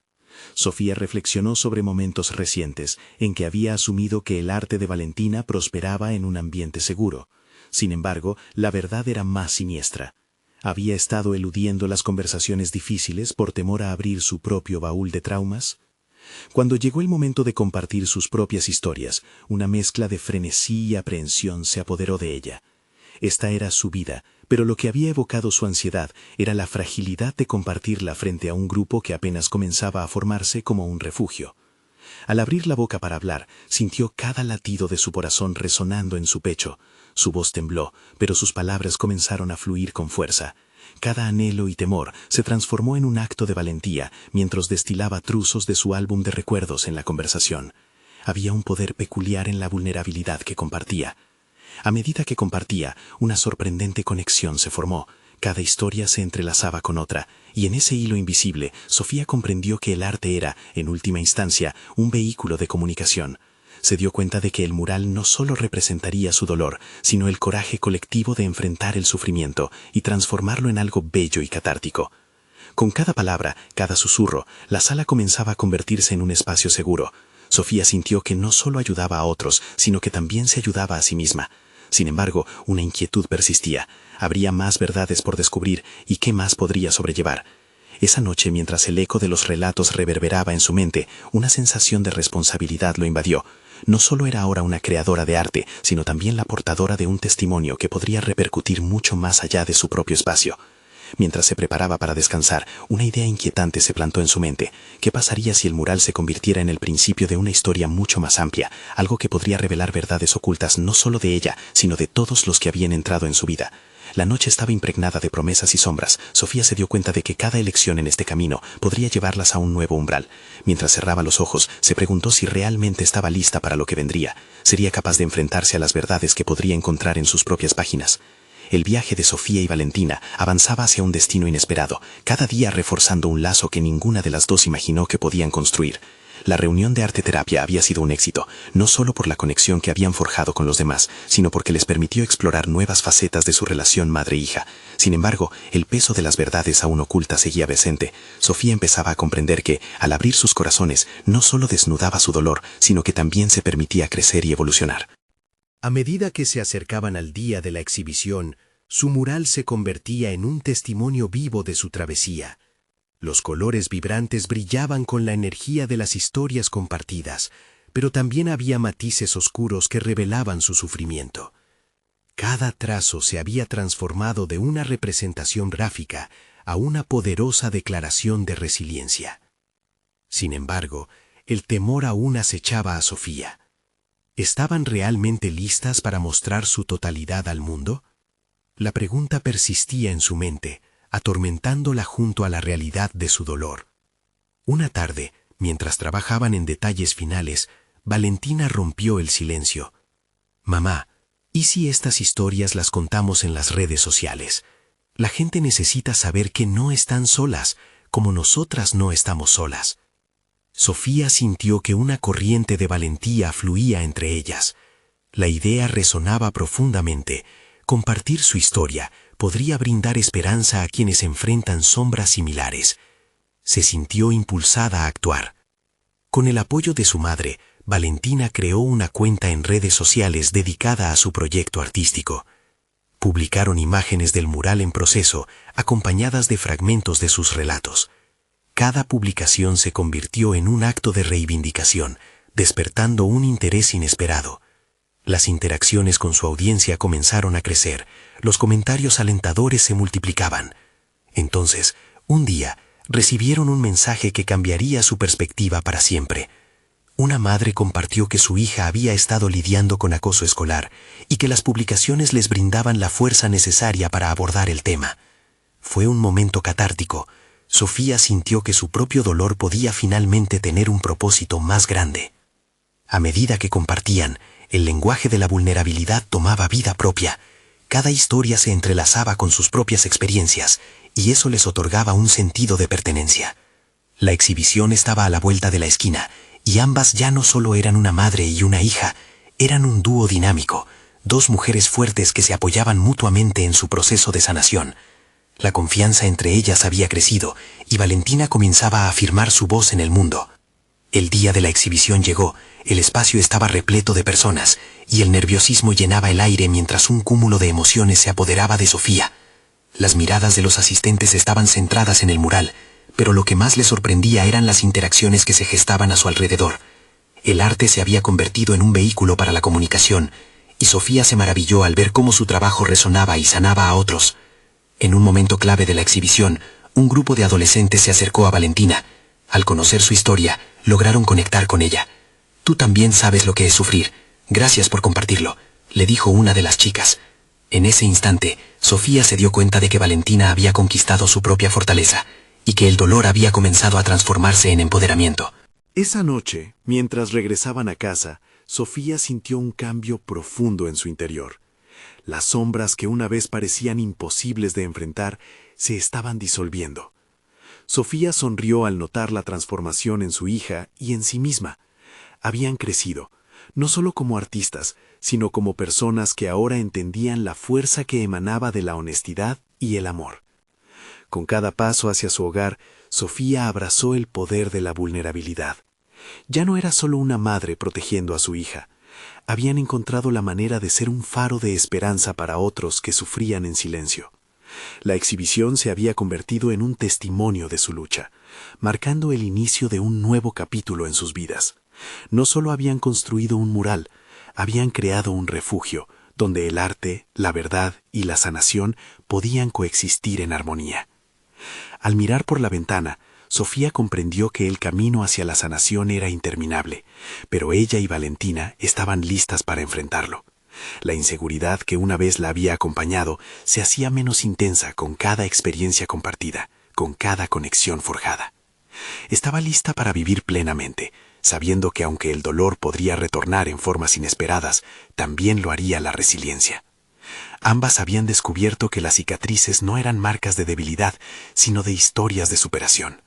Sofía reflexionó sobre momentos recientes en que había asumido que el arte de Valentina prosperaba en un ambiente seguro. Sin embargo, la verdad era más siniestra. ¿Había estado eludiendo las conversaciones difíciles por temor a abrir su propio baúl de traumas? Cuando llegó el momento de compartir sus propias historias, una mezcla de frenesí y aprehensión se apoderó de ella. Esta era su vida, pero lo que había evocado su ansiedad era la fragilidad de compartirla frente a un grupo que apenas comenzaba a formarse como un refugio. Al abrir la boca para hablar, sintió cada latido de su corazón resonando en su pecho. Su voz tembló, pero sus palabras comenzaron a fluir con fuerza. Cada anhelo y temor se transformó en un acto de valentía mientras destilaba trozos de su álbum de recuerdos en la conversación. Había un poder peculiar en la vulnerabilidad que compartía. A medida que compartía, una sorprendente conexión se formó. Cada historia se entrelazaba con otra, y en ese hilo invisible, Sofía comprendió que el arte era, en última instancia, un vehículo de comunicación. Se dio cuenta de que el mural no solo representaría su dolor, sino el coraje colectivo de enfrentar el sufrimiento y transformarlo en algo bello y catártico. Con cada palabra, cada susurro, la sala comenzaba a convertirse en un espacio seguro. Sofía sintió que no solo ayudaba a otros, sino que también se ayudaba a sí misma. Sin embargo, una inquietud persistía. Habría más verdades por descubrir, y qué más podría sobrellevar. Esa noche, mientras el eco de los relatos reverberaba en su mente, una sensación de responsabilidad lo invadió. No solo era ahora una creadora de arte, sino también la portadora de un testimonio que podría repercutir mucho más allá de su propio espacio. Mientras se preparaba para descansar, una idea inquietante se plantó en su mente. ¿Qué pasaría si el mural se convirtiera en el principio de una historia mucho más amplia, algo que podría revelar verdades ocultas no solo de ella, sino de todos los que habían entrado en su vida? La noche estaba impregnada de promesas y sombras. Sofía se dio cuenta de que cada elección en este camino podría llevarlas a un nuevo umbral. Mientras cerraba los ojos, se preguntó si realmente estaba lista para lo que vendría. ¿Sería capaz de enfrentarse a las verdades que podría encontrar en sus propias páginas? El viaje de Sofía y Valentina avanzaba hacia un destino inesperado, cada día reforzando un lazo que ninguna de las dos imaginó que podían construir. La reunión de arte-terapia había sido un éxito, no solo por la conexión que habían forjado con los demás, sino porque les permitió explorar nuevas facetas de su relación madre-hija. Sin embargo, el peso de las verdades aún ocultas seguía presente. Sofía empezaba a comprender que, al abrir sus corazones, no solo desnudaba su dolor, sino que también se permitía crecer y evolucionar. A medida que se acercaban al día de la exhibición, su mural se convertía en un testimonio vivo de su travesía. Los colores vibrantes brillaban con la energía de las historias compartidas, pero también había matices oscuros que revelaban su sufrimiento. Cada trazo se había transformado de una representación gráfica a una poderosa declaración de resiliencia. Sin embargo, el temor aún acechaba a Sofía. ¿Estaban realmente listas para mostrar su totalidad al mundo? La pregunta persistía en su mente, atormentándola junto a la realidad de su dolor. Una tarde, mientras trabajaban en detalles finales, Valentina rompió el silencio. «Mamá, ¿y si estas historias las contamos en las redes sociales? La gente necesita saber que no están solas, como nosotras no estamos solas». Sofía sintió que una corriente de valentía fluía entre ellas. La idea resonaba profundamente. Compartir su historia podría brindar esperanza a quienes enfrentan sombras similares. Se sintió impulsada a actuar. Con el apoyo de su madre, Valentina creó una cuenta en redes sociales dedicada a su proyecto artístico. Publicaron imágenes del mural en proceso, acompañadas de fragmentos de sus relatos. Cada publicación se convirtió en un acto de reivindicación, despertando un interés inesperado. Las interacciones con su audiencia comenzaron a crecer, los comentarios alentadores se multiplicaban. Entonces, un día, recibieron un mensaje que cambiaría su perspectiva para siempre. Una madre compartió que su hija había estado lidiando con acoso escolar y que las publicaciones les brindaban la fuerza necesaria para abordar el tema. Fue un momento catártico. Sofía sintió que su propio dolor podía finalmente tener un propósito más grande. A medida que compartían, el lenguaje de la vulnerabilidad tomaba vida propia. Cada historia se entrelazaba con sus propias experiencias, y eso les otorgaba un sentido de pertenencia. La exhibición estaba a la vuelta de la esquina, y ambas ya no solo eran una madre y una hija, eran un dúo dinámico, dos mujeres fuertes que se apoyaban mutuamente en su proceso de sanación. La confianza entre ellas había crecido, y Valentina comenzaba a afirmar su voz en el mundo. El día de la exhibición llegó, el espacio estaba repleto de personas, y el nerviosismo llenaba el aire mientras un cúmulo de emociones se apoderaba de Sofía. Las miradas de los asistentes estaban centradas en el mural, pero lo que más les sorprendía eran las interacciones que se gestaban a su alrededor. El arte se había convertido en un vehículo para la comunicación, y Sofía se maravilló al ver cómo su trabajo resonaba y sanaba a otros. En un momento clave de la exhibición, un grupo de adolescentes se acercó a Valentina. Al conocer su historia, lograron conectar con ella. «Tú también sabes lo que es sufrir. Gracias por compartirlo», le dijo una de las chicas. En ese instante, Sofía se dio cuenta de que Valentina había conquistado su propia fortaleza, y que el dolor había comenzado a transformarse en empoderamiento. Esa noche, mientras regresaban a casa, Sofía sintió un cambio profundo en su interior. Las sombras que una vez parecían imposibles de enfrentar se estaban disolviendo. Sofía sonrió al notar la transformación en su hija y en sí misma. Habían crecido, no solo como artistas, sino como personas que ahora entendían la fuerza que emanaba de la honestidad y el amor. Con cada paso hacia su hogar, Sofía abrazó el poder de la vulnerabilidad. Ya no era solo una madre protegiendo a su hija. Habían encontrado la manera de ser un faro de esperanza para otros que sufrían en silencio. La exhibición se había convertido en un testimonio de su lucha, marcando el inicio de un nuevo capítulo en sus vidas. No solo habían construido un mural, habían creado un refugio, donde el arte, la verdad y la sanación podían coexistir en armonía. Al mirar por la ventana, Sofía comprendió que el camino hacia la sanación era interminable, pero ella y Valentina estaban listas para enfrentarlo. La inseguridad que una vez la había acompañado se hacía menos intensa con cada experiencia compartida, con cada conexión forjada. Estaba lista para vivir plenamente, sabiendo que aunque el dolor podría retornar en formas inesperadas, también lo haría la resiliencia. Ambas habían descubierto que las cicatrices no eran marcas de debilidad, sino de historias de superación.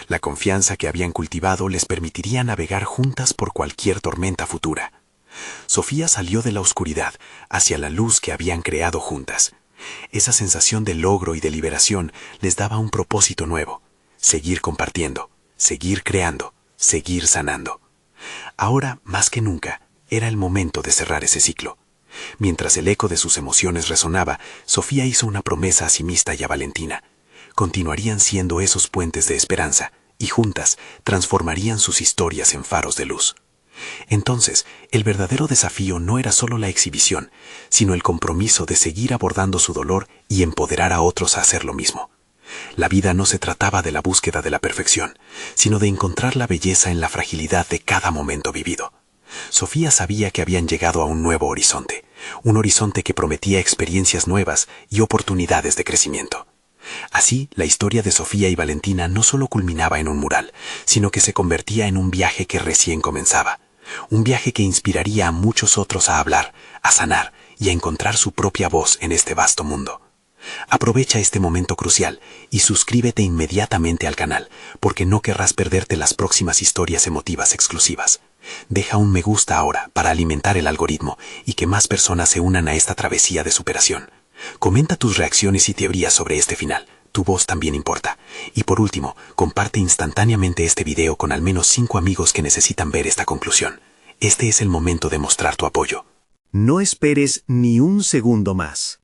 La confianza que habían cultivado les permitiría navegar juntas por cualquier tormenta futura. Sofía salió de la oscuridad hacia la luz que habían creado juntas. Esa sensación de logro y de liberación les daba un propósito nuevo: seguir compartiendo, seguir creando, seguir sanando. Ahora, más que nunca, era el momento de cerrar ese ciclo. Mientras el eco de sus emociones resonaba, Sofía hizo una promesa a sí misma y a Valentina. Continuarían siendo esos puentes de esperanza, y juntas transformarían sus historias en faros de luz. Entonces, el verdadero desafío no era solo la exhibición, sino el compromiso de seguir abordando su dolor y empoderar a otros a hacer lo mismo. La vida no se trataba de la búsqueda de la perfección, sino de encontrar la belleza en la fragilidad de cada momento vivido. Sofía sabía que habían llegado a un nuevo horizonte, un horizonte que prometía experiencias nuevas y oportunidades de crecimiento. Así, la historia de Sofía y Valentina no solo culminaba en un mural, sino que se convertía en un viaje que recién comenzaba. Un viaje que inspiraría a muchos otros a hablar, a sanar y a encontrar su propia voz en este vasto mundo. Aprovecha este momento crucial y suscríbete inmediatamente al canal, porque no querrás perderte las próximas historias emotivas exclusivas. Deja un me gusta ahora para alimentar el algoritmo y que más personas se unan a esta travesía de superación. Comenta tus reacciones y teorías sobre este final. Tu voz también importa. Y por último, comparte instantáneamente este video con al menos 5 amigos que necesitan ver esta conclusión. Este es el momento de mostrar tu apoyo. No esperes ni un segundo más.